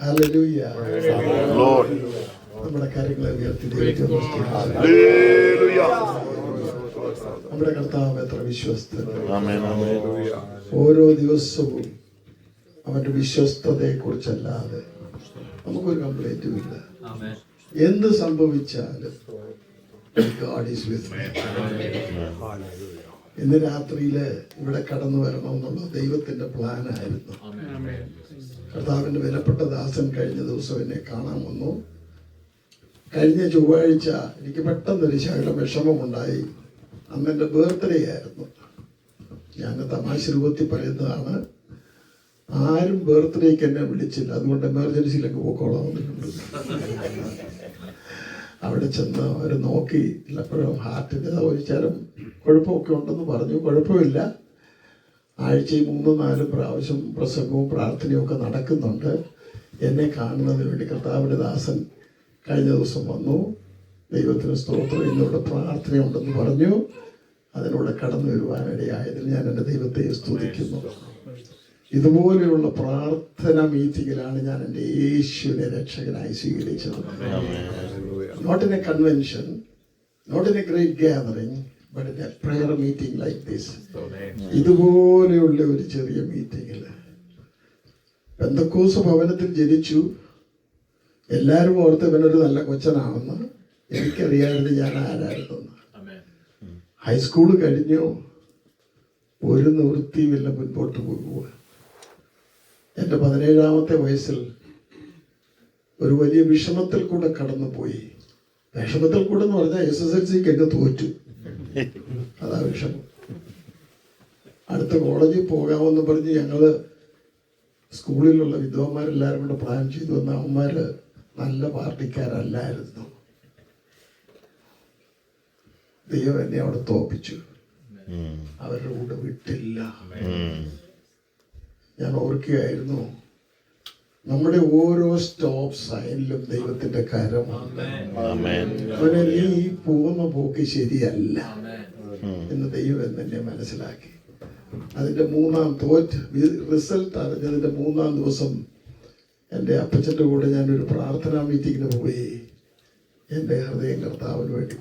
Hallelujah. Lord. നമ്മുടെ കാര്യങ്ങളെ ഉയർത്തി നമ്മുടെ കർത്താവ് എത്ര വിശ്വസ്തൻ. ഓരോ ദിവസവും അവന്റെ വിശ്വസ്തതയെ കുറിച്ചല്ലാതെ നമുക്കൊരു കംപ്ലൈന്റും ഇല്ല. എന്ത് സംഭവിച്ചാലും God is with me. ഇന്ന് രാത്രിയില് ഇവിടെ കടന്നു വരണമെന്നുള്ള ദൈവത്തിന്റെ പ്ലാനായിരുന്നു. കർത്താവിന്റെ വിലപ്പെട്ട ദാസൻ കഴിഞ്ഞ ദിവസം എന്നെ കാണാൻ വന്നു. കഴിഞ്ഞ ചൊവ്വാഴ്ച എനിക്ക് പെട്ടെന്നൊരു ശകലം വിഷമമുണ്ടായി. അന്ന് എൻ്റെ ബർത്ത്ഡേ ആയിരുന്നു. ഞാൻ തമാശ രൂപത്തിൽ പറയുന്നതാണ്, ആരും ബർത്ത്ഡേക്ക് എന്നെ വിളിച്ചില്ല, അതുകൊണ്ട് എമർജൻസിയിലൊക്കെ പോക്കോളാവുന്നുണ്ട്. അവിടെ ചെന്ന് അവർ നോക്കി, എപ്പോഴും ഹാർട്ടിൻ്റെ ഒരു ചരം കുഴപ്പമൊക്കെ ഉണ്ടെന്ന് പറഞ്ഞു. കുഴപ്പമില്ല, ആഴ്ചയിൽ 3-4 പ്രാവശ്യം പ്രസംഗവും പ്രാർത്ഥനയും ഒക്കെ നടക്കുന്നുണ്ട്. എന്നെ കാണുന്നതിന് വേണ്ടി കർത്താവിൻ്റെ ദാസൻ കഴിഞ്ഞ ദിവസം വന്നു. ദൈവത്തിന് സ്തോത്രം, ഇന്നിവിടെ പ്രാർത്ഥനയുണ്ടെന്ന് പറഞ്ഞു. അതിലൂടെ കടന്നു വരുവാനിടയായതിൽ ഞാൻ എൻ്റെ ദൈവത്തെ സ്തുതിക്കുന്നു. ഇതുപോലെയുള്ള പ്രാർത്ഥന മീറ്റിങ്ങിലാണ് ഞാൻ എൻ്റെ യേശുവിനെ രക്ഷകനായി സ്വീകരിച്ചത്. Not in a convention, not in a great gathering, but in a prayer meeting like this. ഇതുപോലെയുള്ള ഒരു ചെറിയ മീറ്റിങ്ങിൽ പെന്തക്കോസ്ത് ഭവനത്തിൽ ജനിച്ചു. എല്ലാവരും ഓർത്ത് ഇവനൊരു നല്ല കൊച്ചനാണെന്ന്. എനിക്കറിയാമായിരുന്നു ഞാൻ ആരായിരുന്നെന്ന്. ഹൈസ്കൂൾ കഴിഞ്ഞു, ഒരു നിവൃത്തിയുമില്ല, മുൻപോട്ട് പോകുക. എൻ്റെ 17-ാമത്തെ വയസ്സിൽ ഒരു വലിയ വിഷമത്തിൽ കൂടെ കടന്നുപോയി. വിഷമത്തിൽ കൂടെ എന്ന് പറഞ്ഞാൽ SSLCക്ക് ഒക്കെ തോറ്റു, അതാ വിഷമം. അടുത്ത കോളേജിൽ പോകാമെന്ന് പറഞ്ഞ് ഞങ്ങള് സ്കൂളിലുള്ള വിദ്വാന്മാരെല്ലാവരും കൂടെ പ്ലാൻ ചെയ്തു വന്ന അവന്മാര് നല്ല പാർട്ടിക്കാരല്ലായിരുന്നു. ദൈവം എന്നെ അവിടെ തോപ്പിച്ചു. അവരുടെ കൂടെ വിട്ടില്ല. ഞാൻ ഓർക്കുകയായിരുന്നു, നമ്മുടെ ഓരോ സ്റ്റോപ്പ് സൈനിലും ദൈവത്തിന്റെ കരമാണ്. അവനെ നീ ഈ പോകുന്ന പോക്ക് ശരിയല്ല എന്ന് ദൈവം എന്നെ മനസ്സിലാക്കി. അതിന്റെ റിസൾട്ട് അറിഞ്ഞതിന്റെ 3-ാം ദിവസം എൻ്റെ അപ്പച്ചൻ്റെ കൂടെ ഞാനൊരു പ്രാർത്ഥനാ മീറ്റിങ്ങിന് പോയി. എൻ്റെ ഹൃദയം കർത്താവിന് വേണ്ടി.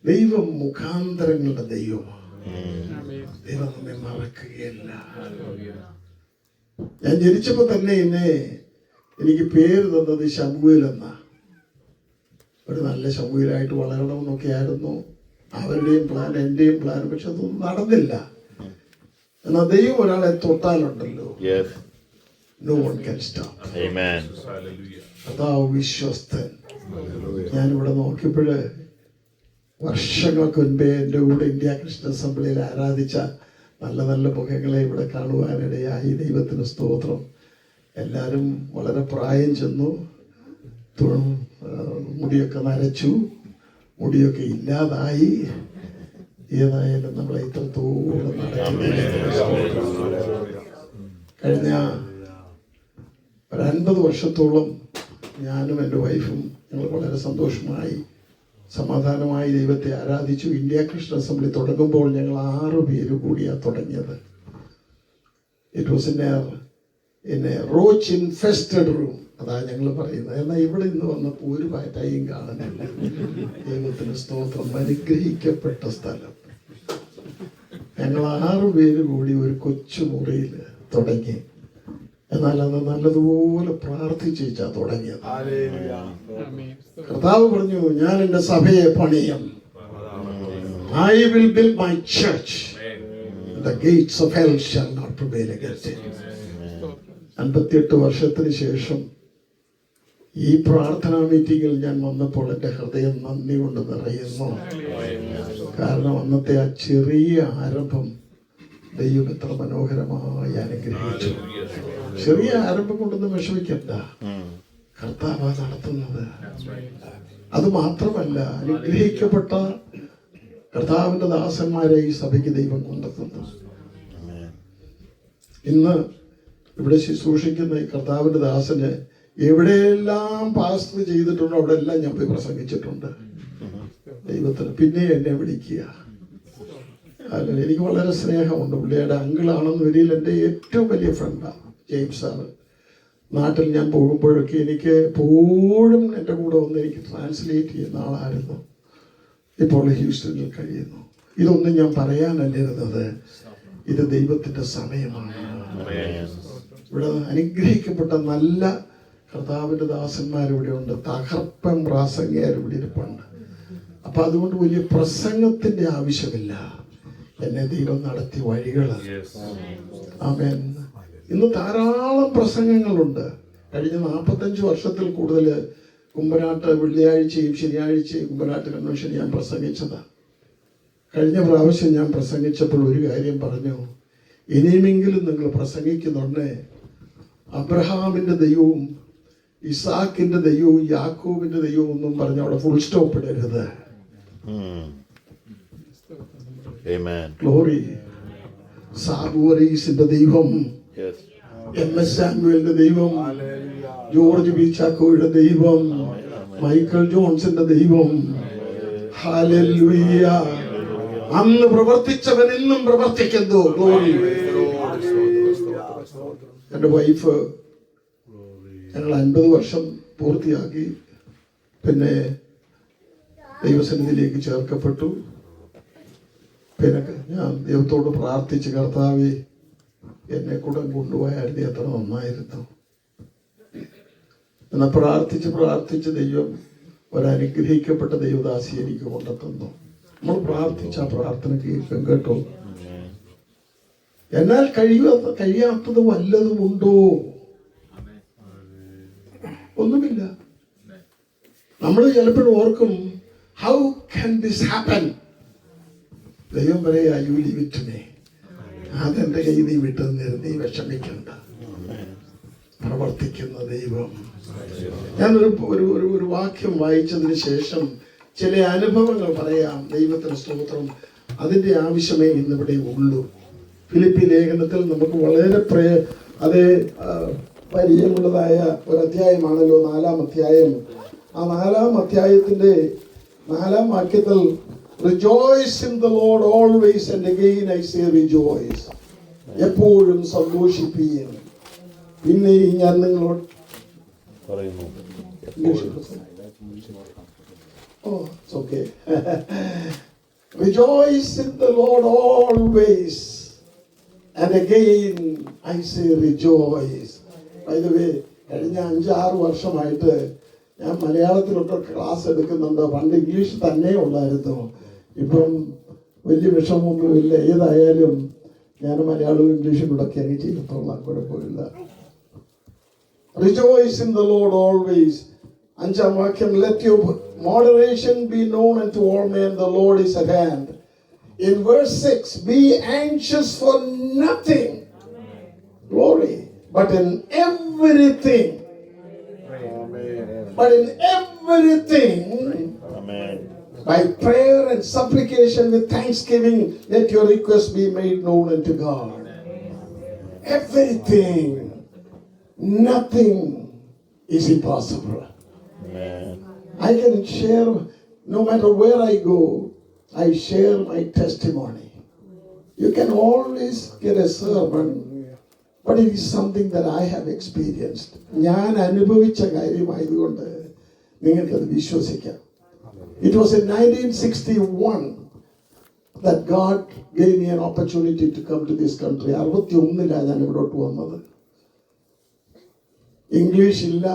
ദൈവം മുഖാന്തരങ്ങളുടെ ദൈവമാണ്. ദൈവം നമ്മെ മറക്കുകയല്ല. ഞാൻ ജനിച്ചപ്പോ തന്നെ എനിക്ക് പേര് തന്നത് ശമൂവേൽ എന്ന. ഒരു നല്ല ശമൂവേലായിട്ട് വളരണമെന്നൊക്കെ ആയിരുന്നു അവരുടെയും പ്ലാൻ, എൻ്റെയും പ്ലാൻ. പക്ഷെ അതൊന്നും നടന്നില്ല. എന്നാൽ ദൈവം ഒരാളെ തൊട്ടാലുണ്ടല്ലോ, no one can stop. കർത്താവ് വിശ്വസ്തൻ. ഞാനിവിടെ നോക്കിയപ്പോഴ് വർഷങ്ങൾക്ക് മുൻപേ എൻ്റെ കൂടെ ഇന്ത്യ ക്രിസ്ത്യൻ അസംബ്ലിയിൽ ആരാധിച്ച നല്ല നല്ല മുഖങ്ങളെ ഇവിടെ കാണുവാനിടയായി. ദൈവത്തിന് സ്തോത്രം. എല്ലാവരും വളരെ പ്രായം ചെന്നു, മുടിയൊക്കെ നരച്ചു, മുടിയൊക്കെ ഇല്ലാതായി. ഏതായാലും നമ്മളെ ഇത്രത്തോളം കഴിഞ്ഞ 50 വർഷത്തോളം ഞാനും എൻ്റെ വൈഫും ഞങ്ങൾ വളരെ സന്തോഷമായി സമാധാനമായി ദൈവത്തെ ആരാധിച്ചു. ഇന്ത്യ ക്രിസ്ത്യൻ അസംബ്ലി തുടങ്ങുമ്പോൾ ഞങ്ങൾ 6 പേര് കൂടിയാണ് തുടങ്ങിയത്. It was in A Roach infested room, അതാ ഞങ്ങൾ പറയുന്നത്. എന്നാൽ ഇവിടെ ഇന്ന് വന്നപ്പോൾ ഒരു പാറ്റായും കാണുന്നില്ല. ദൈവത്തിന് സ്തോത്രം. അനുഗ്രഹിക്കപ്പെട്ട സ്ഥലം. ഞങ്ങൾ 6 പേര് കൂടി ഒരു കൊച്ചു മുറിയിൽ തുടങ്ങി. എന്നാൽ അത് നല്ലതുപോലെ പ്രാർത്ഥിച്ചാ തുടങ്ങിയത്. കർത്താവ് പറഞ്ഞു, ഞാൻ എൻ്റെ സഭയെ പണിയും. I will build my church. The gates of hell shall not prevail against it. 58 വർഷത്തിന് ശേഷം ഈ പ്രാർത്ഥനാ മീറ്റിങ്ങിൽ ഞാൻ വന്നപ്പോൾ എൻ്റെ ഹൃദയം നന്ദി കൊണ്ട് നിറയുന്നു. കാരണം അന്നത്തെ ആ ചെറിയ ആരംഭം ദൈവം എത്ര മനോഹരമായി അനുഗ്രഹിച്ചു. ചെറിയ ആരംഭം കൊണ്ടൊന്നും വിഷമിക്കണ്ട, കർത്താവ് നടത്തുന്നത്. അത് മാത്രമല്ല, അനുഗ്രഹിക്കപ്പെട്ട കർത്താവിന്റെ ദാസന്മാരെ ഈ സഭയ്ക്ക് ദൈവം കൊണ്ടെത്തുന്നു. ഇന്ന് ഇവിടെ ശുശ്രൂഷിക്കുന്ന ഈ കർത്താവിന്റെ ദാസന് എവിടെയെല്ലാം പാസ്റ്റർ ചെയ്തിട്ടുണ്ടോ അവിടെ എല്ലാം ഞാൻ പോയി പ്രസംഗിച്ചിട്ടുണ്ട്. ദൈവത്തിന് പിന്നെ എന്നെ വിളിക്കുക. അല്ല, എനിക്ക് വളരെ സ്നേഹമുണ്ട്. പുള്ളിയുടെ അങ്കിളാണെന്ന് വരിയിൽ എൻ്റെ ഏറ്റവും വലിയ ഫ്രണ്ടാണ്. James sir. നാട്ടിൽ ഞാൻ പോകുമ്പോഴൊക്കെ എനിക്ക് എപ്പോഴും എൻ്റെ കൂടെ വന്ന് എനിക്ക് ട്രാൻസ്ലേറ്റ് ചെയ്യുന്ന ആളായിരുന്നു. ഇപ്പോൾ ഹ്യൂസ്റ്റണിൽ കഴിയുന്നു. ഇതൊന്നും ഞാൻ പറയാനല്ലിരുന്നത്, ഇത് ദൈവത്തിൻ്റെ സമയമാണ്. ഇവിടെ അനുഗ്രഹിക്കപ്പെട്ട നല്ല കർത്താവിൻ്റെ ദാസന്മാരിവിടെ ഉണ്ട്, തകർപ്പൻ പ്രാസംഗികരിവിടെ ഇരിപ്പുണ്ട്. അപ്പം അതുകൊണ്ട് വലിയ പ്രസംഗത്തിൻ്റെ ആവശ്യമില്ല, എന്നെ ദൈവം നടത്തിയ വഴികൾ. ആമേൻ. ഇന്ന് ധാരാളം പ്രസംഗങ്ങളുണ്ട്. കഴിഞ്ഞ 45 വർഷത്തിൽ കൂടുതൽ കുമ്പനാട്ട് വെള്ളിയാഴ്ചയും ശനിയാഴ്ചയും കുമ്പനാട്ട് കൺവെൻഷൻ ഞാൻ പ്രസംഗിച്ചതാണ്. കഴിഞ്ഞ പ്രാവശ്യം ഞാൻ പ്രസംഗിച്ചപ്പോൾ ഒരു കാര്യം പറഞ്ഞു, ഇനിയുമെങ്കിലും നിങ്ങൾ പ്രസംഗിക്കുന്നുണ്ടേ അബ്രഹാമിൻ്റെ ദൈവവും ഇസാക്കിൻ്റെ ദൈവവും യാക്കോബിൻ്റെ ദൈവവും ഒന്നും പറഞ്ഞ് അവിടെ ഫുൾ സ്റ്റോപ്പ് ഇടരുത്. ഗ്ലോറി. സാബുവറീസിന്റെ ദൈവം, MS സാമുവലിന്റെ ദൈവം, ജോർജ് ബി ചാക്കോയുടെ ദൈവം, മൈക്കൽ ജോൺസിന്റെ ദൈവം, ഹല്ലേലൂയ, അന്ന് പ്രവർത്തിച്ചവൻ ഇന്നും പ്രവർത്തിക്കുന്നു. ഗ്ലോറി. എൻ്റെ വൈഫ്, ഞങ്ങൾ 50 വർഷം പൂർത്തിയാക്കി. പിന്നെ ദൈവസന്നിധിയിലേക്ക് ചേർക്കപ്പെട്ടു. പിന്നെ ഞാൻ ദൈവത്തോട് പ്രാർത്ഥിച്ച്, കർത്താവേ എന്നെ കൂടെ കൊണ്ടുപോയായിരുന്നു എത്ര നന്നായിരുന്നു. എന്നാൽ പ്രാർത്ഥിച്ച് ദൈവം ഒരനുഗ്രഹിക്കപ്പെട്ട ദൈവദാസി എനിക്ക് കൊണ്ടെത്തുന്നു. നമ്മൾ പ്രാർത്ഥിച്ച ആ പ്രാർത്ഥന കേൾക്കും കേട്ടോ. എന്നാൽ കഴിയാത്തത് വല്ലതുമുണ്ടോ? ഒന്നുമില്ല. നമ്മൾ ചിലപ്പോഴും ഓർക്കും, ഹൗ ക്യാൻ ദിസ് ഹാപ്പൻ? ദൈവം പറയാ, you leave it to me. അതെന്റെ കൈ നീ വിട്ടുതന്നിരുന്നു, നീ വിഷമിക്കണ്ട. പ്രവർത്തിക്കുന്ന ദൈവം. ഞാനൊരു വാക്യം വായിച്ചതിന് ശേഷം ചില അനുഭവങ്ങൾ പറയാം. ദൈവത്തിന് സ്തോത്രം. അതിന്റെ ആവശ്യമേ ഇന്നിവിടെ ഉള്ളൂ. ഫിലിപ്പി ലേഖനത്തിൽ നമുക്ക് വളരെ പരിചയമുള്ളതായ ഒരു അധ്യായമാണല്ലോ 4-ാം അധ്യായം. ആ 4-ാം അധ്യായത്തിന്റെ 4-ാം വാക്യത്തിൽ rejoice in the Lord always, and again I say rejoice. എപ്പോഴും സന്തോഷിപ്പീൻ. പിന്നെ ഞാൻ നിങ്ങളോട് പറയുന്നു, it's okay. Rejoice in the Lord always, and again I say rejoice. By the way, കഴിഞ്ഞ 5-6 വർഷമായിട്ട് ഞാൻ മലയാളത്തിലൊക്കെ ക്ലാസ് എടുക്കുന്നുണ്ട്. പണ്ട് ഇംഗ്ലീഷ് തന്നെ ഉള്ളായിരുന്നു. ഇപ്പം വലിയ വിഷമമൊന്നുമില്ല. ഏതായാലും ഞാൻ മലയാളവും ഇംഗ്ലീഷും കൂടെ ഒക്കെ അങ്ങ് ചെയ്യത്തോളാം, കുഴപ്പമില്ല. Rejoice in the Lord always. 5-ാം വാക്യം, let your moderation be known unto all men, the Lord is at hand. In verse 6, be anxious for nothing. Glory. But in everything. But in everything, amen, by prayer and supplication with thanksgiving, let your requests be made known unto God. Everything, nothing is impossible. Amen. I can share, no matter where I go, I share my testimony. You can always get a sermon, but it is something that I have experienced. ഞാൻ അനുഭവിച്ച കാര്യമായതുകൊണ്ട് നിങ്ങൾക്കത് വിശ്വസിക്കാം. It was in 1961 that God gave me an opportunity to come to this country. 61-ലാണ് ഞാൻ ഇവിടോട്ട് വന്നത്. English ഇല്ല,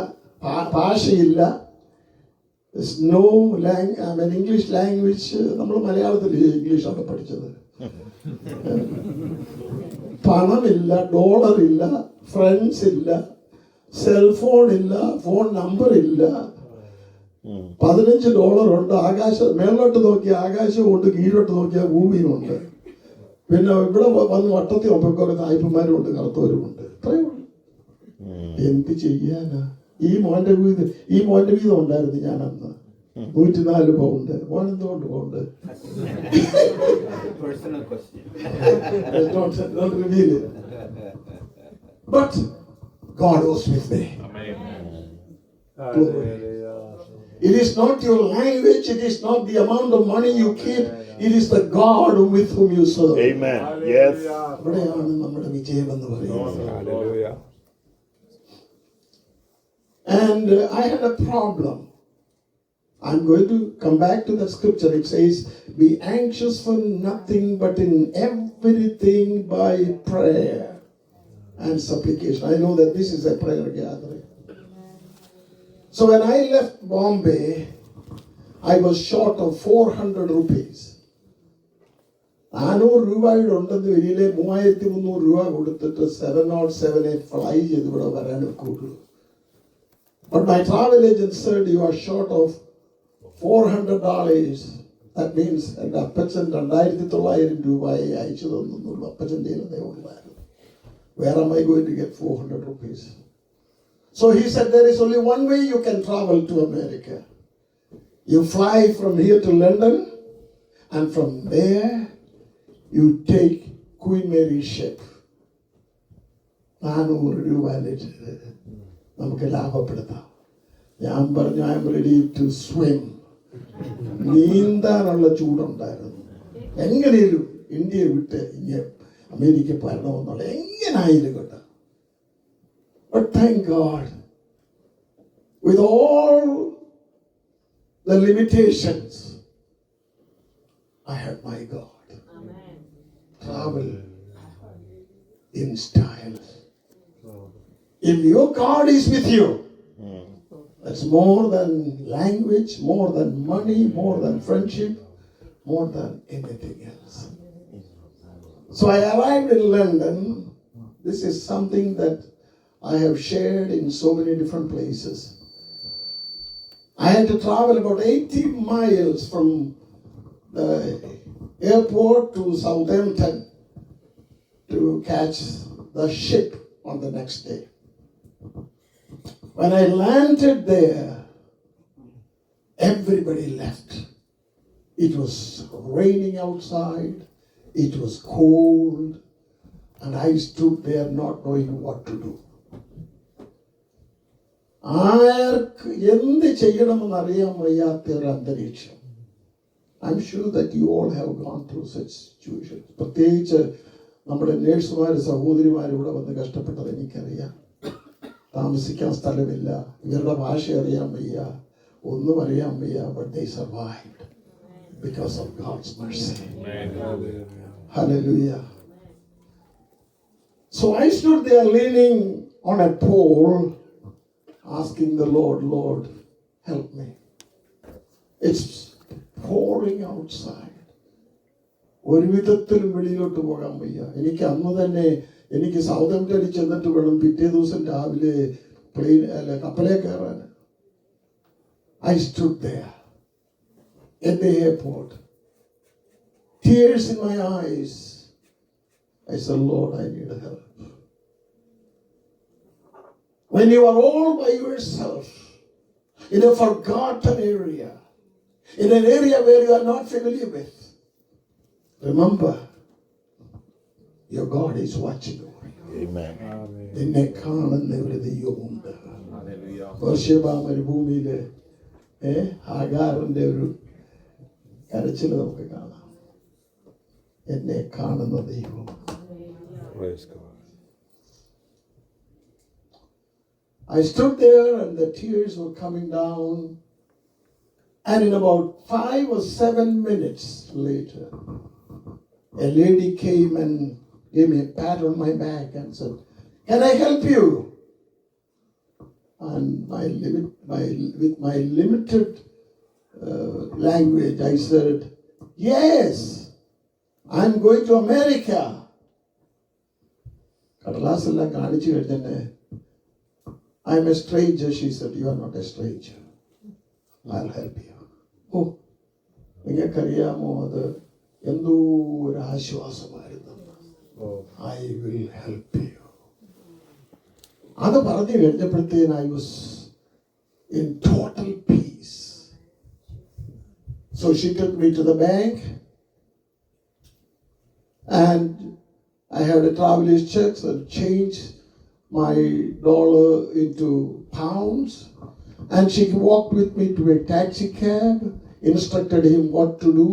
ഭാഷയില്ല, no English language. നമ്മൾ മലയാളത്തിൽ ഇംഗ്ലീഷാണ് പഠിച്ചത്. പണമില്ല, ഡോളർ ഇല്ല, ഫ്രണ്ട്സ് ഇല്ല, സെൽഫോൺ ഇല്ല, ഫോൺ നമ്പർ ഇല്ല. $15 ഉണ്ട്. മേലോട്ട് നോക്കിയ ആകാശമുണ്ട്, കീഴോട്ട് നോക്കിയ ഭൂമിയുമുണ്ട്. പിന്നെ ഇവിടെ വന്ന് വട്ടത്തിൽ ഒപ്പക്കൊക്കെ തായ്പന്മാരും ഉണ്ട്, കറുത്തവരുമുണ്ട്. ഇത്രയേ ഉള്ളൂ. എന്ത് ചെയ്യാനാ? ഈ മോന്റെ വീതം ഉണ്ടായിരുന്നു ഞാൻ അന്ന്. 104 പൗണ്ട്. മോൻ എന്തുകൊണ്ട് pound? Don't reveal it. But God was with me. It is not your language, it is not the amount of money you keep, it is the God with whom you serve. Amen. Yes. അവിടെയാണ് നമ്മുടെ വിജയം എന്ന് പറയുന്നത്. And I had a problem. I'm going to come back to the scripture. It says, be anxious for nothing, but in everything by prayer and supplication. I know that this is a prayer gathering. So when I left Bombay, I was short of 400 rupees. 400 രൂപയുടെ ഉണ്ടെന്ന് വരിയിലെ 3300 രൂപ കൊടുത്തിട്ട് 708 fly ചെയ്ത് ഇവിടെ വരാൻ ഒക്കുള്ളൂ. But my travel agent said, you are short of $400. That means എൻ്റെ അപ്പച്ചൻ 2900 രൂപയെ അയച്ചു തന്നുള്ളൂ. അപ്പച്ചൻ്റെ ഉള്ളായിരുന്നു. Where am I going to get 400 rupees? So he said, there is only one way you can travel to America. You fly from here to London, and from there you take Queen Mary ship. 400 രൂപ നമുക്ക് ലാഭപ്പെടുത്താം. ഞാൻ പറഞ്ഞു, I'm ready to swim. നീന്താനുള്ള ചൂടുണ്ടായിരുന്നു. എങ്ങനെയും ഇന്ത്യയെ വിട്ട് ഇങ്ങനെ അമേരിക്ക വരണമെന്നുള്ള എങ്ങനായാലും കേട്ടോ. But thank God, with all the limitations, I had my God. Amen. Travel in style. If your God is with you, that's more than language, more than money, more than friendship, more than anything else. So I arrived in London. This is something that I have shared in so many different places. I had to travel about 80 miles from the airport to Southampton to catch the ship on the next day. When I landed there, everybody left. It was raining outside. It was cold. And I stood there not knowing what to do. ആർക്ക് എന്ത് ചെയ്യണമെന്ന് അറിയാൻ വയ്യാത്ത ഒരു അന്തരീക്ഷം. I am sure that you all have gone through such situations. പ്രത്യേകിച്ച് നമ്മുടെ നേഴ്സുമാർ സഹോദരിമാർ ഇവിടെ വന്ന് കഷ്ടപ്പെട്ടത് എനിക്കറിയാം. താമസിക്കാൻ സ്ഥലമില്ല, ഇവരുടെ ഭാഷ അറിയാൻ വയ്യ, ഒന്നും അറിയാൻ വയ്യ. But they survived because of God's mercy. Hallelujah. So I stood there leaning on a pole, asking the Lord, Lord, help me. It's pouring outside. ഒരു വിധത്തിലും വെളിയിലോട്ട് പോകാൻ വയ്യ. എനിക്ക് അന്ന് തന്നെ എനിക്ക് സൗദാംപ്ടണിൽ ചെന്നിട്ട് വേണം പിറ്റേ ദിവസം രാവിലെ കപ്പലേ കയറാൻ. I stood there at the airport, tears in my eyes. I said, Lord, I need help. When you are all by yourself in a forgotten area, in an area where you are not familiar with, remember, your God is watching over you. Amen. നിന്നെ കാണുന്ന ഒരു ദൈവമുണ്ട്. ബർശേബ മരുഭൂമിയില് ഹാഗാറിന്റെ ഒരു കരച്ചിൽ നമുക്ക് കാണാം. എന്നെ കാണുന്ന ദൈവം. Praise God. I stood there and the tears were coming down, and in about 5 or 7 minutes later, a lady came and gave me a pat on my back and said, can I help you? And with my limited language, I said, yes, I'm going to America. കടലാസെല്ലാം കാണിച്ചു കഴിഞ്ഞെ I'm a stranger. She said, you are not a stranger. I'll help you. Oh, നിങ്ങൾക്കറിയാമോ, അത് എന്തോ ഒരു ആശ്വാസമായിരുന്നു. I will help you. അത് പറഞ്ഞു കഴിഞ്ഞപ്പോഴത്തേന് I was in total peace. So she took me to the bank, and I had a traveler's check and changed my dollar into pounds, and she walked with me to a taxi cab, instructed him what to do,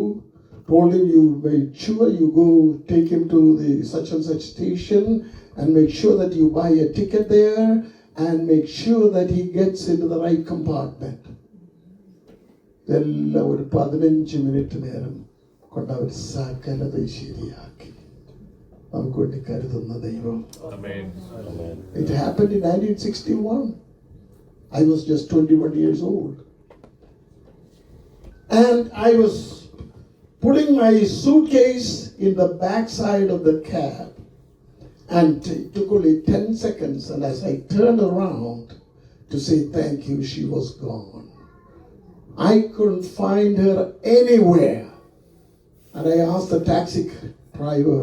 told him, you make sure you go take him to the such and such station and make sure that you buy a ticket there and make sure that he gets into the right compartment. ഇതെല്ലാം ഒരു 15 minute നേരം കൊണ്ട് അവർ സകലത ശരിയാക്കി നമുക്ക് വേണ്ടി കരുതുന്ന ദൈവം. It happened in 1961. I was just 21 years old. And I was putting my suitcase in the backside of the cab. And it took only 10 seconds. And as I turned around to say thank you, she was gone. I couldn't find her anywhere. And I asked the taxi driver,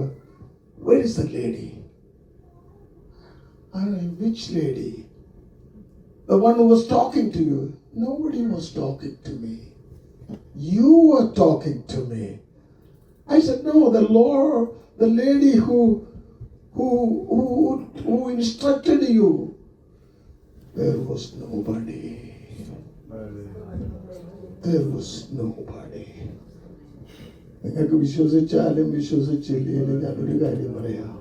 where is the lady? I mean, which lady? The one who was talking to you. Nobody was talking to me. You were talking to me. I said, no, the Lord, the lady who instructed you. There was nobody. There was nobody. നിങ്ങൾക്ക് വിശ്വസിച്ചാലും വിശ്വസിച്ചില്ലെങ്കിലും ഞാനൊരു കാര്യം പറയാം.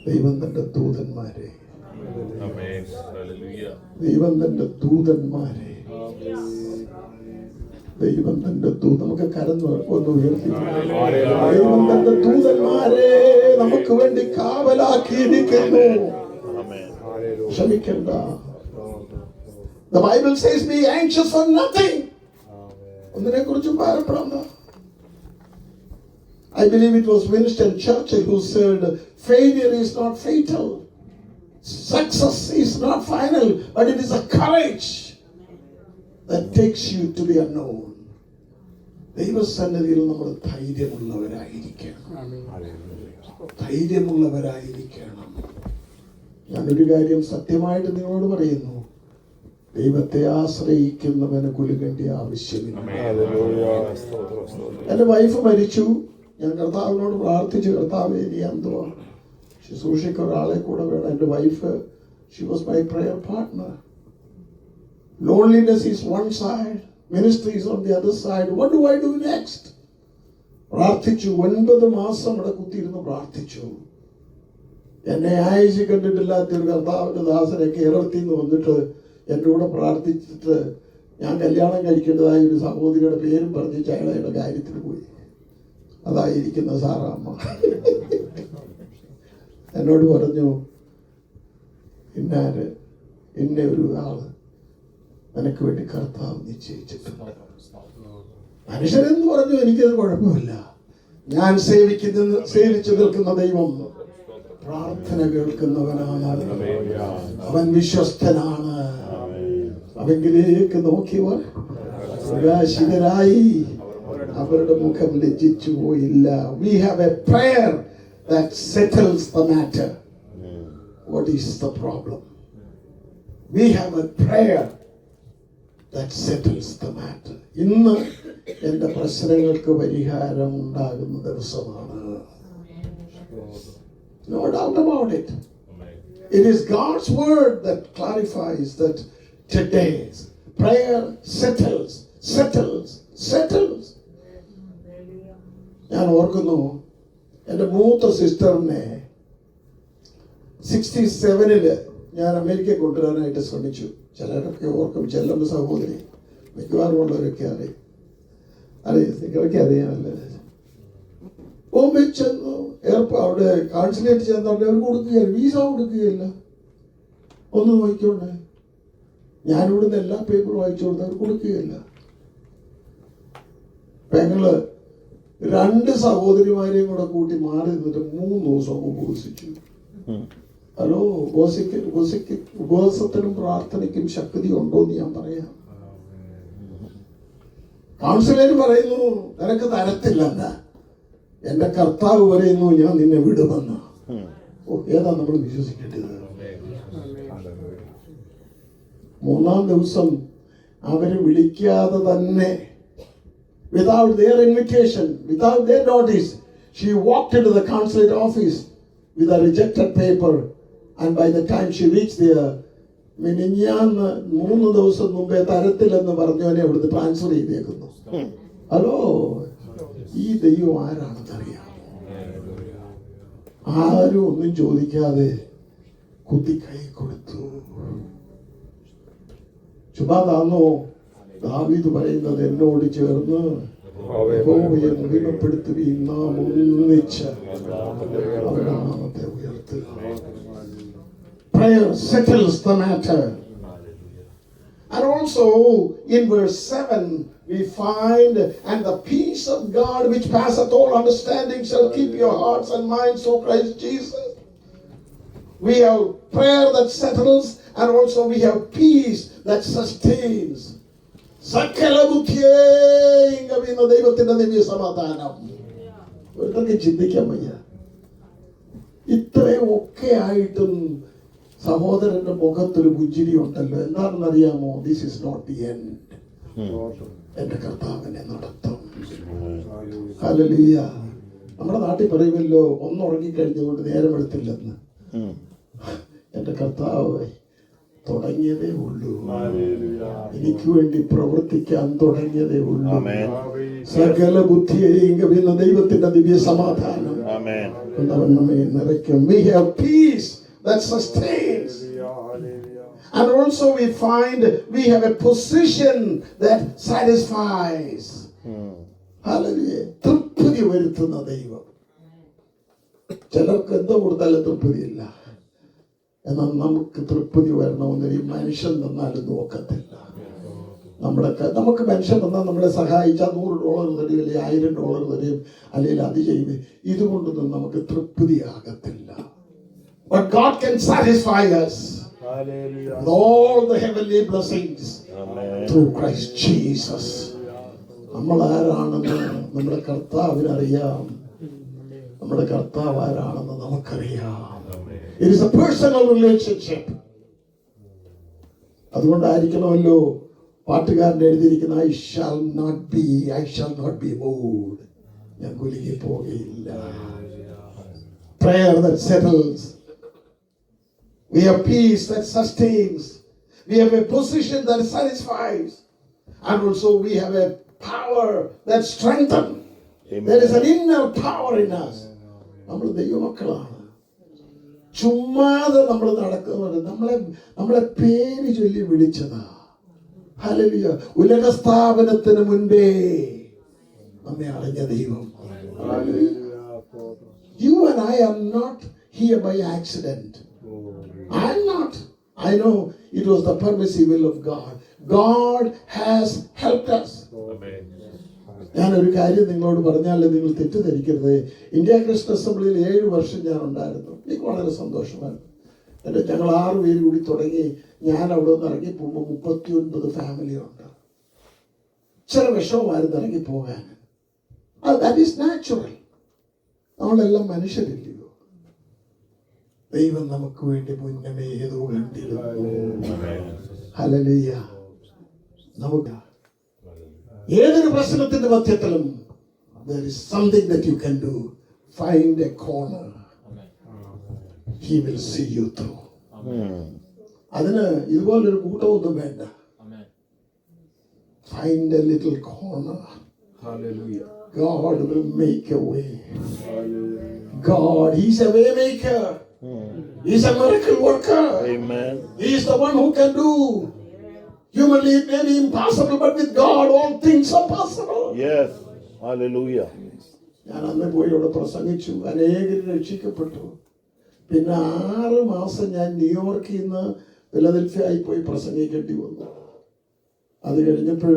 ദൈവം തന്റെ ദൂതന്മാരെ ദൈവം തന്റെ ദൂതന്മാരെ ദൈവം തന്റെ നമുക്ക് കരന്ന് ഒന്ന് ഉയർത്തി ദൈവം തന്റെ ദൂതന്മാരെ നമുക്ക് വേണ്ടി കാവലാക്കിയിരിക്കുന്നു. ക്ഷമിക്കണ്ട. The Bible says be anxious for nothing. ഒന്നിനെ കുറിച്ചും ഭാരപ്പെടണ്ട. I believe it was Winston Churchill who said failure is not fatal. Success is not final, but it is a courage that takes you to the unknown. ദൈവസന്നിധിയിൽ നമ്മൾ ധൈര്യമുള്ളവരായിരിക്കണം. ഞാനൊരു കാര്യം സത്യമായിട്ട് നിങ്ങളോട് പറയുന്നു, ദൈവത്തെ ആശ്രയിക്കുന്നവന് കുലുകേണ്ട ആവശ്യമില്ല. എൻ്റെ വൈഫ് മരിച്ചു. ഞാൻ കർത്താവിനോട് പ്രാർത്ഥിച്ചു, കർത്താവേ ഇനി എന്തുവാ ശുശ്രൂഷയ്ക്ക് ഒരാളെ കൂടെ വേണം. എൻ്റെ wife, she was my prayer partner. Loneliness is one side, ministry is on the other side. What do I do next? പ്രാർത്ഥിച്ചു. 9 മാസം അവിടെ കുത്തിയിരുന്ന് പ്രാർത്ഥിച്ചു. എന്നെ ആയിച്ച് കണ്ടിട്ടില്ലാത്തൊരു കർത്താവിൻ്റെ ദാസനെ കേരളത്തിൽ നിന്ന് വന്നിട്ട് എൻ്റെ കൂടെ പ്രാർത്ഥിച്ചിട്ട് ഞാൻ കല്യാണം കഴിക്കേണ്ടതായ ഒരു സഹോദരിയുടെ പേരും പറഞ്ഞ് അയാളുടെ കാര്യത്തിൽ പോയി. അതായിരിക്കുന്ന സാറാമ്മ എന്നോട് പറഞ്ഞു, ഇന്ന ഒരു ആള് നിനക്ക് വേണ്ടി കർത്താവ് നിശ്ചയിച്ചിട്ടുണ്ട്. മനുഷ്യരെന്ന് പറഞ്ഞു, എനിക്കത് കുഴപ്പമില്ല. ഞാൻ സേവിച്ചു നിൽക്കുന്ന ദൈവം പ്രാർത്ഥന കേൾക്കുന്നവനാണ്. അവൻ വിശ്വസ്തനാണ്. അവങ്കിലേക്ക് നോക്കിയവർ പ്രകാശിതരായി, അവരുടെ മുഖം ലജ്ജിച്ചു പോയില്ല. We have a prayer that settles the matter. What is the problem? We have a prayer that settles the matter. ഇന്ന് എൻ്റെ പ്രശ്നങ്ങൾക്ക് പരിഹാരം ഉണ്ടാകുന്ന ദിവസമാണ്. No doubt about it. It is God's word that clarifies that today's prayer settles. ഞാൻ ഓർക്കുന്നു, എൻ്റെ മൂത്ത സിസ്റ്ററിനെ 67 ഞാൻ അമേരിക്കയിൽ കൊണ്ടുവരാനായിട്ട് ശ്രമിച്ചു. ചിലരൊക്കെ ഓർക്കും, ചെല്ലുന്ന സഹോദരി, മിക്കവാറും ഉള്ളവരൊക്കെ അറിയാം. നിങ്ങളൊക്കെ അറിയാമല്ലേ. ബോംബെ ചെന്നു, അവിടെ കോൺസുലേറ്റ് ചെന്ന് അവർ കൊടുക്കുകയില്ല, വീസ കൊടുക്കുകയില്ല. ഒന്ന് നോക്കിക്കോണ്ടേ, ഞാനിവിടുന്ന് എല്ലാ പേപ്പറും വായിച്ചു കൊടുത്ത് അവർ കൊടുക്കുകയില്ല. പെങ്ങള് 2 സഹോദരിമാരെയും കൂടെ കൂട്ടി മാറി നിന്നിട്ട് 3 ദിവസം ഉപവസിച്ചു. ഹലോ, ഉപവാസത്തിനും പ്രാർത്ഥനയ്ക്കും ശക്തി ഉണ്ടോ എന്ന് ഞാൻ പറയാം. കൗൺസിലർ പറയുന്നു നിനക്ക് തരത്തില്ലെന്ന, എന്റെ കർത്താവ് പറയുന്നു ഞാൻ നിന്നെ വിടുമെന്ന്. ഏതാ നമ്മൾ വിശ്വസിക്കേണ്ടത്? 3-ാം ദിവസം അവര് വിളിക്കാതെ തന്നെ, without their invitation, without their notice, she walked into the consulate office with a rejected paper, and by the time she reached there, മിനിഞ്ഞാന്ന് 3 ദിവസം മുമ്പേ തരത്തില്ലെന്ന് പറഞ്ഞവനെ അവിടുന്ന് ട്രാൻസ്ഫർ ചെയ്തേക്കുന്നു. ഹലോ, ഈ ദൈവം ആരാണെന്നറിയാമോ? ആരും ഒന്നും ചോദിക്കാതെ കുത്തി കൈ കൊടുത്തു. ചുമ്മാതാണോ ദാവീദ് പറയുന്നത്? എന്നോട് ചേർന്ന് യഹോവയെ മഹിമപ്പെടുത്തുകയും നാം ഒന്നിച്ച് അവരുടെ നാമത്തെ ഉയർത്തുക. Prayer settles the matter. And also in verse 7 we find, and the peace of God which passeth all understanding shall keep your hearts and minds through Christ Jesus. We have prayer that settles, and also we have peace that sustains. സകല ബുദ്ധിയേയും കവിയുന്ന ദൈവത്തിന്റെ ദിവ്യ സമാധാനം. ഒരിക്കലും ചിന്തിക്കാൻ വയ്യ. ഇത്രയും ഒക്കെ ആയിട്ടും സഹോദരന്റെ മുഖത്തൊരു പുഞ്ചിരി ഉണ്ടല്ലോ. എന്താണെന്നറിയാമോ? This is not the end. എന്റെ കർത്താവിനെ നടത്തും. ഹല്ലേലൂയ. നമ്മുടെ നാട്ടിൽ പറയുമല്ലോ, ഒന്നുറങ്ങിക്കഴിഞ്ഞുകൊണ്ട് നേരം എടുത്തില്ലെന്ന്. എന്റെ കർത്താവ് തുടങ്ങിയതേ ഉള്ളൂ. എനിക്ക് വേണ്ടി പ്രവർത്തിക്കാൻ തുടങ്ങിയതേ ഉള്ളൂ. സകല ബുദ്ധിയെയും കവിയുന്ന ദൈവത്തിന്റെ ദിവ്യ സമാധാനം അവൻ നമ്മെ നിറയ്ക്കും. We have peace that sustains. And also we find we have a position that satisfies. Hallelujah. തൃപ്തി വരുത്തുന്ന ദൈവം. ചിലർക്ക് എന്തോ കൊടുത്താലും തൃപ്തിയില്ല. എന്നാൽ നമുക്ക് തൃപ്തി വരണമെന്ന് ഈ മനുഷ്യൻ തന്നാലും നോക്കത്തില്ല. നമുക്ക് മനുഷ്യൻ തന്നാൽ നമ്മളെ സഹായിച്ചാൽ $100 തരും, അല്ലെങ്കിൽ $1000 തരും, അല്ലെങ്കിൽ അത് ചെയ്യും. ഇതുകൊണ്ടൊന്നും നമുക്ക് തൃപ്തിയാകത്തില്ല. But God can satisfy us with all the heavenly blessings through Christ Jesus. നമ്മൾ ആരാണെന്ന് നമ്മുടെ കർത്താവിന് അറിയാം. നമ്മുടെ കർത്താവ് ആരാണെന്ന് നമുക്കറിയാം. It is a personal relationship. അതുകൊണ്ടായിരിക്കണമല്ലോ പാട്ടുകാരൻ എഴുതിയിരിക്കുന്ന I shall not be moved. ഞാൻ കുലുങ്ങി പോകുകയില്ല. Prayer that settles. We have peace that sustains. We have a position that satisfies. And also we have a power that strengthens. There is an inner power in us. നമ്മൾ ദൈവമക്കളാണ്. ചുമ്മാതെ നമ്മൾ നടക്കുന്നത്. നമ്മളെ പേര് ചൊല്ലി വിളിച്ചതാ. ഹല്ലേലൂയ. ഉലക സ്ഥാപനത്തിന് മുൻപേ നമ്മെ അറിഞ്ഞ ദൈവം. You and I are not here by accident. I am not. I know it was the permissive will of God. God has helped us. ഞാനൊരു കാര്യം നിങ്ങളോട് പറഞ്ഞാൽ നിങ്ങൾ തെറ്റിദ്ധരിക്കരുത്. ഇന്ത്യ ക്രിസ്ത്യൻ അസംബ്ലിയിൽ 7 വർഷം ഞാൻ ഉണ്ടായിരുന്നു. എനിക്ക് വളരെ സന്തോഷമായിരുന്നു. ഞങ്ങൾ 6 പേര് കൂടി തുടങ്ങി. ഞാൻ അവിടെ നിന്ന് ഇറങ്ങി പോകുമ്പോൾ 39 ഫാമിലി ഉണ്ട്. ചില വിഷമമായിരുന്നു ഇറങ്ങി പോകാൻ. That is natural. നമ്മളെല്ലാം മനുഷ്യരില്ലയോ. ദൈവം നമുക്ക് വേണ്ടി മുന്നമേ ഏതോ കണ്ടിരുന്നു. ഹല്ലേലൂയ. നമുക്ക് ഏതൊരു പ്രശ്നത്തിന്റെ മധ്യത്തിലും there is something that you can do. Find a corner. He will see you through. അതിന് ഇതുപോലൊരു കൂട്ടമൊന്നും വേണ്ട. Find a little corner. Hallelujah. God will make a way. God, He's a way maker. He's a miracle worker. Amen. He is the one who can do. Humanly it may be impossible, but with God all things are possible. Yes. Hallelujah. ഞാൻ അന്ന് പോയി അവിടെ പ്രസംഗിച്ചു. അനേകർ രക്ഷിക്കപ്പെട്ടു. പിന്നെ 6 മാസം ഞാൻ ന്യൂയോർക്കിൽ നിന്ന് ഫിലദൽഫിയയിൽ പോയി പ്രസംഗിക്കേണ്ടി വന്നു. അത് കഴിഞ്ഞപ്പോൾ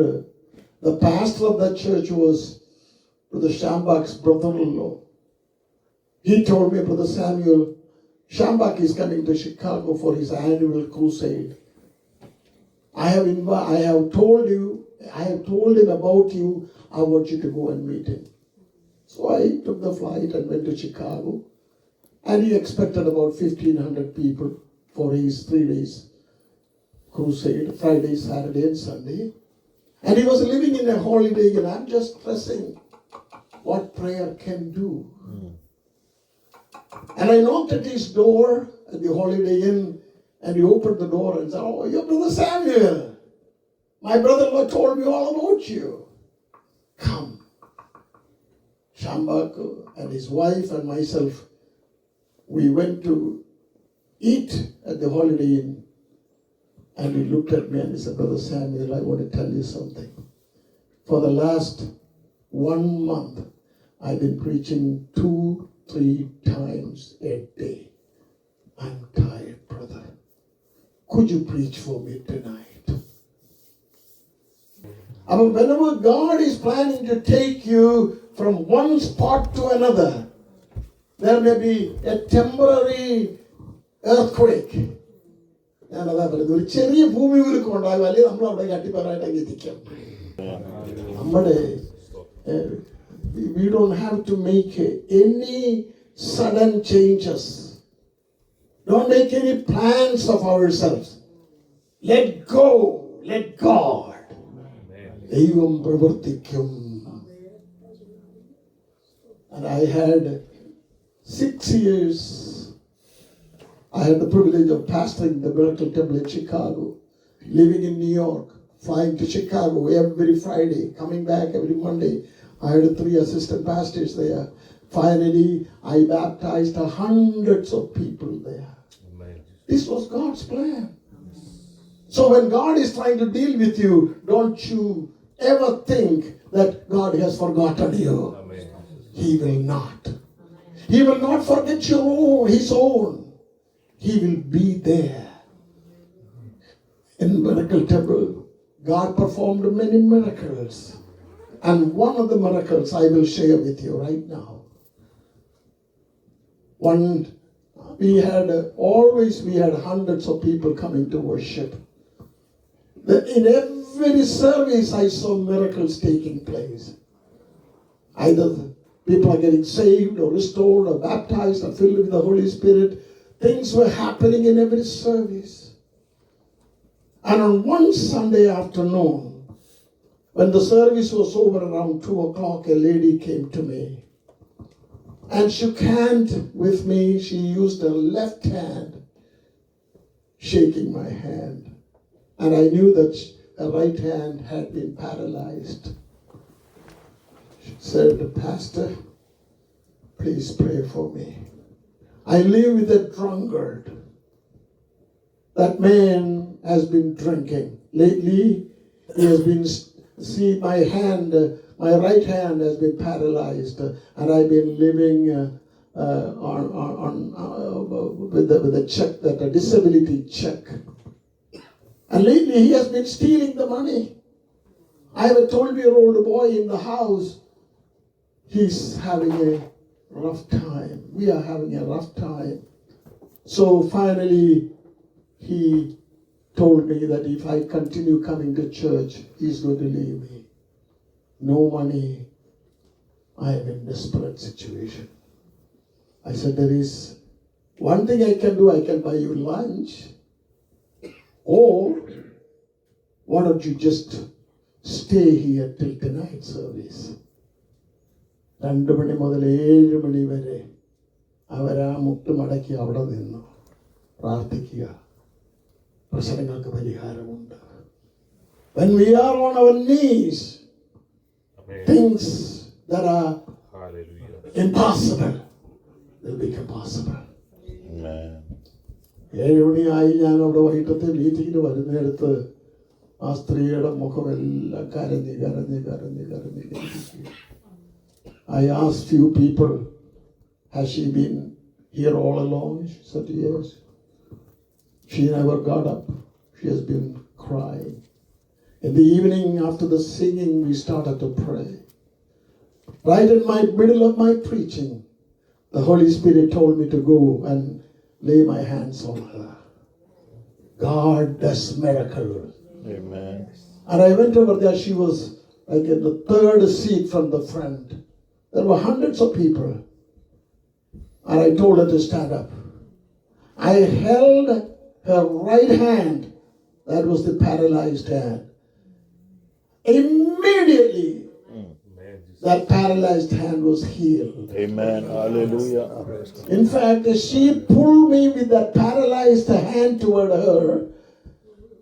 the pastor of that church was Brother Shambak's brother-in-law. He told me, Brother Samuel, Shambak is coming to Chicago for his annual crusade. I have told him about you. I want you to go and meet him. So I took the flight and went to Chicago. And he expected about 1,500 people for his 3 days crusade, Friday, Saturday and Sunday. And he was living in a holiday inn. I'm just stressing what prayer can do. And I knocked at his door at the Holiday Inn, and he opened the door and said, "Oh, you're Brother Samuel. My brother-in-law told me all about you. Come." Shambak and his wife and myself, we went to eat at the Holiday Inn. And he looked at me and he said, Brother Samuel, I want to tell you something. For the last 1 month, I've been preaching 2-3 times a day. I'm tired, brother. Could you preach for me tonight? And whenever God is planning to take you from one spot to another, there may be a temporary earthquake. ഞാനതാ പറയുന്നത്, ഒരു ചെറിയ ഭൂമി കുലുക്കം ഉണ്ടാകും, അല്ലെങ്കിൽ നമ്മൾ അവിടെ കട്ടിപ്പറായിട്ടൊക്കെ എത്തിക്കാം. നമ്മുടെ we don't have to make any sudden changes. Don't make any plans of ourselves. Let go. Let God. ദൈവം പ്രവർത്തിക്കും. And I had 6 years. I had the privilege of pastoring the Miracle Temple in Chicago, living in New York, flying to Chicago every Friday, coming back every Monday. I had 3 assistant pastors there. Finally, I baptized hundreds of people there. This was God's plan. So when God is trying to deal with you, don't you ever think that God has forgotten you. He will not. He will not forget his own. He will be there. In Miracle Temple, God performed many miracles. And one of the miracles I will share with you right now. We had hundreds of people coming to worship. In every service, I saw miracles taking place. Either people are getting saved or restored or baptized or filled with the Holy Spirit. Things were happening in every service. And on one Sunday afternoon, when the service was over around 2 o'clock, a lady came to me and shook hands with me. She used her left hand, shaking my hand. And I knew that her right hand had been paralyzed. She said, Pastor, please pray for me. I live with a drunkard. That man has been drinking. Lately, he has been, my right hand has been paralyzed, and I've been living with a check, a disability check. And lately, he has been stealing the money. I have a 12-year-old boy in the house. He's having a rough time. We are having a rough time. So finally, he told me that if I continue coming to church, he's going to leave me. No money. I am in desperate situation. I said, there is one thing I can do. I can buy you lunch. Or why don't you just stay here till tonight's service? 2 മണി മുതൽ 7 മണി വരെ അവരാ മുട്ടുമടക്കി അവിടെ നിന്നു പ്രാർത്ഥിക്കുക. പ്രശ്നങ്ങൾക്ക് പരിഹാരമുണ്ട്. When we are on our knees, things that are impossible will become possible. Amen. 7 മണിയായി ഞാൻ അവിടെ വൈകിട്ടത്തെ മീറ്റിങ്ങിന് വരുന്നിടത്ത് ആ സ്ത്രീയുടെ മുഖമെല്ലാം കരഞ്ഞ്. I asked few people, has she been here all along? She said, yes. She never got up. She has been crying. In the evening, after the singing, we started to pray. Right in my middle of my preaching, the Holy Spirit told me to go and lay my hands on her. God does miracles. Amen. And I went over there. She was like in the 3rd seat from the front. There were hundreds of people. And I told her to stand up. I held her right hand. That was the paralyzed hand. Immediately, that paralyzed hand was healed. Amen. Hallelujah. In fact, she pulled me with that paralyzed hand toward her.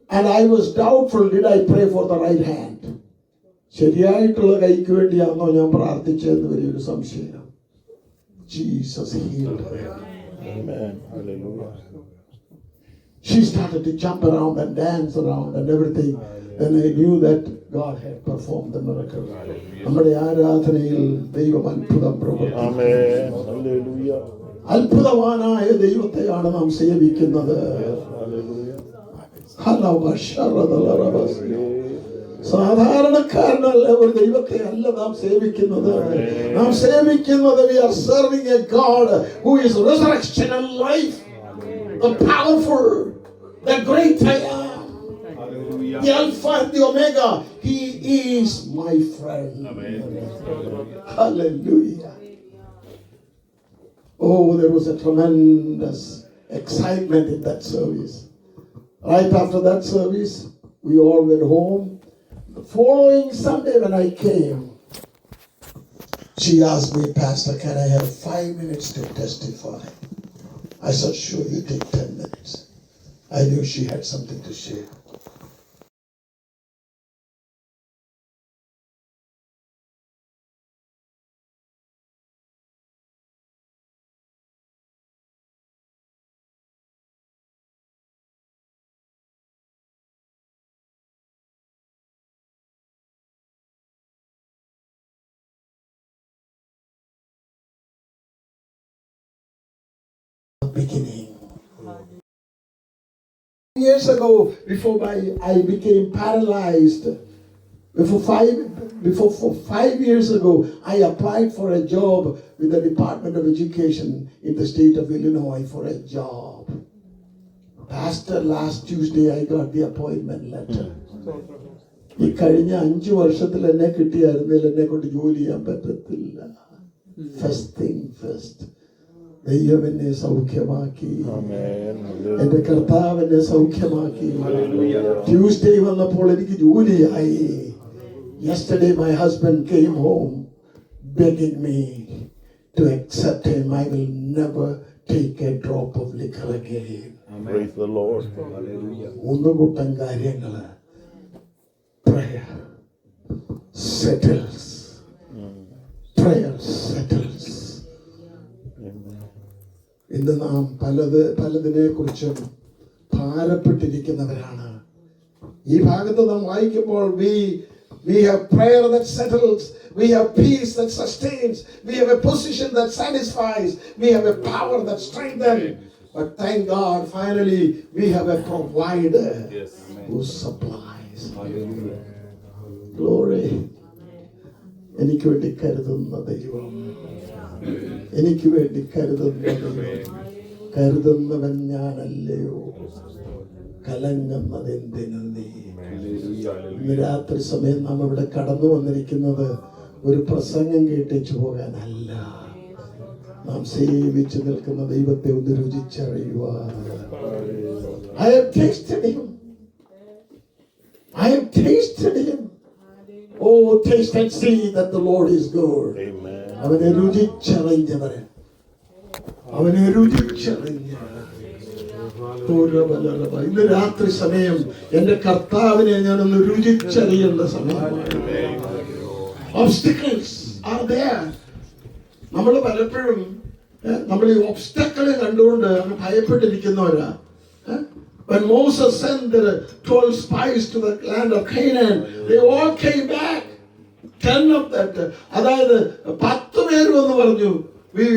And I was doubtful, did I pray for the right hand? ശരിയായിട്ടുള്ള കൈക്ക് വേണ്ടിയാണോ ഞാൻ പ്രാർത്ഥിച്ചതെന്ന് വലിയൊരു സംശയം. Jesus healed her. Amen. Hallelujah. She started to jump around and dance around and everything. Then I knew that God had performed the miracle. നമ്മുടെ ആരാധനയിൽ ദൈവം അത്ഭുതം പ്രവർത്തിച്ചു. Amen. Hallelujah. അത്ഭുതവാനായ ദൈവത്തെയാണ് നാം സേവിക്കുന്നത്. സാധാരണക്കാരനല്ല ഒരു ദൈവത്തെ അല്ല നാം സേവിക്കുന്നത്. നാം സേവിക്കുന്നത് we are serving a God who is resurrection and life, the powerful, the great I am, the Alpha and the Omega. He is my friend. Hallelujah. Oh, there was a tremendous excitement in that service. Right after that service, we all went home. The following Sunday when I came, she asked me, Pastor, can I have 5 minutes to testify? I said, sure, you take 10 minutes. I knew she had something to share. Beginning. Years ago, before I became paralyzed, before 5 years ago, I applied for a job with the Department of Education in the state of Illinois for a job. Pastor, last Tuesday I got the appointment letter. ഈ കഴിഞ്ഞ 5 വർഷത്തിൽ എന്നെ കിട്ടിയായിരുന്നില്ല, എന്നെ കൊണ്ട് ജോലി ചെയ്യാൻ പറ്റത്തില്ല. First thing first. ദൈവം എന്നെ സൗഖ്യമാക്കി. എന്റെ കർത്താവ് എന്നെ സൗഖ്യമാക്കി. ട്യൂസ്ഡേ വന്നപ്പോൾ എനിക്ക് ജോലിയായി. Yesterday my husband came home begging me to accept him. I will never take a drop of liquor again. Praise the Lord. മൂന്ന് കൂട്ടം കാര്യങ്ങള്. Prayer settles. Prayer settles. ഇന്ന് നാം പലതിനെ കുറിച്ചും ഭാരപ്പെട്ടിരിക്കുന്നവരാണ്. ഈ ഭാഗത്ത് നാം വായിക്കുമ്പോൾ we have prayer that settles, we have peace that sustains, we have a position that satisfies, we have a power that strengthens. But thank God, finally we have a provider who supplies. Glory. എനിക്ക് വേണ്ടി കരുതുന്ന ദൈവം, എനിക്ക് വേണ്ടി കരുതുന്നവൻ ഞാനല്ലയോ, കലങ്ങുന്നത് എന്തിനു നീ. ഇന്ന് രാത്രി സമയം നാം ഇവിടെ കടന്നു വന്നിരിക്കുന്നത് ഒരു പ്രസംഗം കേട്ടിച്ചു പോകാനല്ല, നാം സേവിച്ചു നിൽക്കുന്ന ദൈവത്തെ ഒന്ന് രുചിച്ചറിയുവാൻ. I have tasted him. I have tasted him. Oh, taste and see that the Lord is good. Amen. അവനെ രുചിച്ചറിഞ്ഞവരെ, അവനെ രുചിച്ചറിഞ്ഞ ഇന്ന് രാത്രി സമയം എന്റെ കർത്താവിനെ ഞാനൊന്ന് രുചിച്ചറിയേണ്ട സമയമാണ്. Obstacles are there. നമ്മൾ പലപ്പോഴും നമ്മൾ ഈ ഒബ്സ്റ്റക്കിള് കണ്ടുകൊണ്ട് അങ്ങ് ഭയപ്പെട്ടിരിക്കുന്നവരാ. When Moses sent the 12 spies to the land of Canaan, they all came back. 10 of that, അതായത് 10 പേര് വന്ന് പറഞ്ഞു, we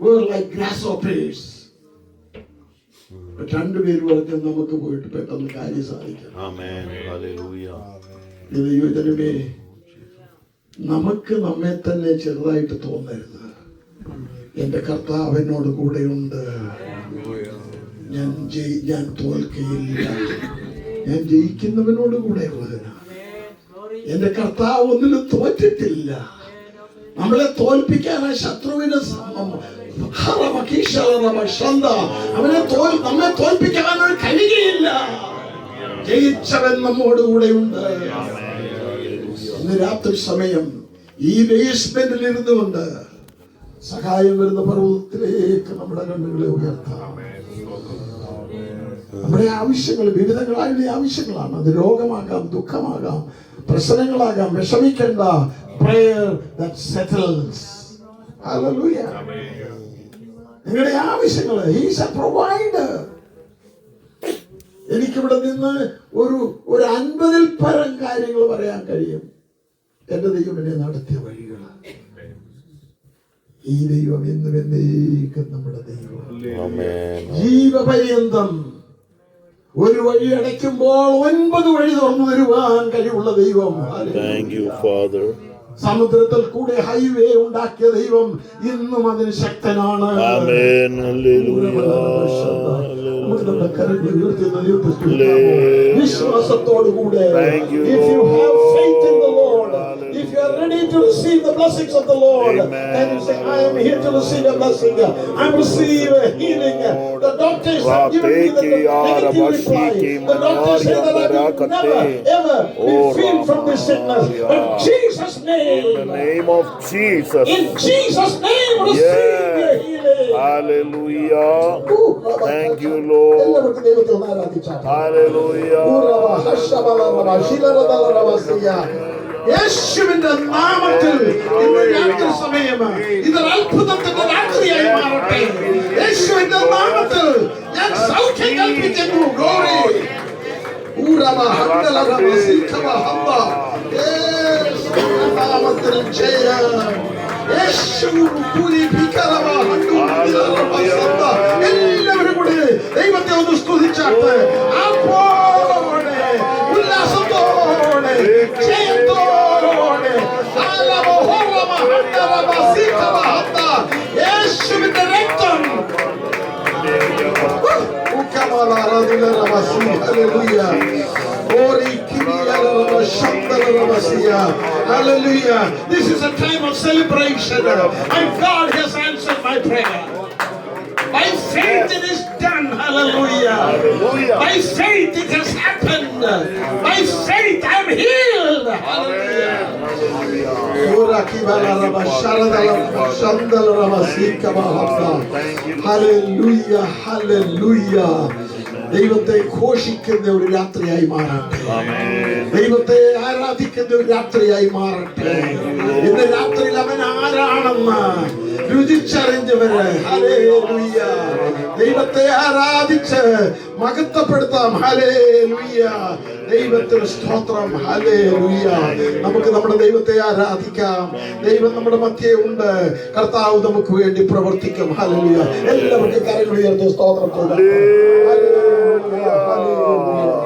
were like grasshoppers. 2 പേര് പറഞ്ഞു നമുക്ക് പോയിട്ട് പെട്ടെന്ന് കാര്യം സാധിക്കാം. Amen. Hallelujah. ദൈവജനമേ, നമുക്ക് നമ്മെ തന്നെ ചെറുതായിട്ട് തോന്നരുത്. എന്റെ കർത്താവ് എന്നോട് കൂടെയുണ്ട്, ഞാൻ തോൽക്കയില്ല, ഞാൻ ജയിക്കുന്നവനോട് കൂടെ ഉള്ളതിനാണ്. എന്റെ കർത്താവ് ഒന്നിലും തോറ്റിട്ടില്ല. നമ്മളെ തോൽപ്പിക്കാൻ ആ ശത്രുവിന് നമ്മെ തോൽപ്പിക്കാൻ കഴിയുകയില്ല. ജയിച്ചവൻ നമ്മോട് കൂടെയുണ്ട്. ഇന്ന് രാത്രി സമയം ഈ ബേസ്മെന്റിൽ ഇരുന്നുകൊണ്ട് സഹായം വരുന്ന പർവ്വതത്തിലേക്ക് നമ്മുടെ കണ്ണുകളെ ഉയർത്താം. നമ്മുടെ ആവശ്യങ്ങൾ വിവിധങ്ങളായ ആവശ്യങ്ങളാണ്. അത് രോഗമാകാം, ദുഃഖമാകാം, പ്രശ്നങ്ങളാകാം. വിഷമിക്കേണ്ട. Prayer that settles. Hallelujah. നിങ്ങളുടെ ആവശ്യങ്ങൾ, He is a provider. എനിക്കിവിടെ നിന്ന് ഒരു 50-ൽ പരം കാര്യങ്ങൾ പറയാൻ കഴിയും. എന്റെ ദൈവം എന്നെ നടത്തിയ വഴികളാണ്. ഈ ദൈവം എന്നും എന്നേക്കും നമ്മുടെ ദൈവം. ജീവപര്യന്തം ഒരു വഴി അടയ്ക്കുമ്പോൾ 9 വഴി തുറന്നു തരുവാൻ കഴിവുള്ള ദൈവം. Thank you, Father. സമുദ്രത്തിൽ കൂടെ ഹൈവേ ഉണ്ടാക്കിയ ദൈവം ഇന്നും അതിന് ശക്തനാണ്. Amen. Hallelujah. നമുക്ക് നമ്മുടെ കരങ്ങൾ ഉയർത്തി ദൈവത്തെ സ്തുതിക്കാമോ? വിശ്വാസത്തോടുകൂടെ. If you have faith in the Lord, if you are ready to receive the blessings of the Lord, then you say, I am here to receive a blessing. I receive a healing. The doctors have given me the negative reply. The doctors say that I will never ever be free from this sickness. But Jesus' name. In the name of Jesus. In Jesus' name, receive your healing. Hallelujah. Thank you, Lord. Hallelujah. യേശുവിന്റെ നാമത്തിൽ ഇന്ന് രാത്രി സമയം ഇതൊരു അത്ഭുതത്തിന്റെ രാത്രിയായി മാറട്ടെ. യേശുവിന്റെ നാമത്തിൽ ഞാൻ സൗഖ്യം കൽപ്പിക്കുന്നു. Glory. നാമത്തിൽ ജയം. എല്ലാവരും കൂടി ദൈവത്തെ ഒന്ന് സ്തുതിച്ചാട്ട് ആർപ്പോടെ ഉല്ലാസത്തോടെ ജയത്തോടെ യേശുവിന്റെ രക്തം. Hallelujah. This is a time of celebration. My God has answered my prayer. By faith it is done. Hallelujah. By faith it has happened. By faith I am healed. Hallelujah. Hallelujah. Hallelujah. ദൈവത്തെ ഘോഷിക്കുന്ന ഒരു രാത്രിയായി മാറട്ടെ. ദൈവത്തെ ആരാധിക്കുന്ന ഒരു രാത്രിയായി മാറട്ടെ. ഇന്ന് രാത്രിയിൽ അവൻ ആരാണെന്ന് രുചിച്ചറിഞ്ഞവര് ഹല്ലേലൂയ ദൈവത്തെ ആരാധിച്ച് മഹത്വപ്പെടുത്താം. ഹല്ലേലൂയ. ദൈവത്തിന് സ്തോത്രം. ഹല്ലേലൂയ. നമുക്ക് നമ്മുടെ ദൈവത്തെ ആരാധിക്കാം. ദൈവം നമ്മുടെ മധ്യേ ഉണ്ട്. കർത്താവ് നമുക്ക് വേണ്ടി പ്രവർത്തിക്കും. ഹല്ലേലൂയ. എല്ലാവർക്കും കരങ്ങൾ ഉയർത്തി സ്തോത്രം ചെയ്യാം. ഹല്ലേലൂയ. ഹല്ലേലൂയ.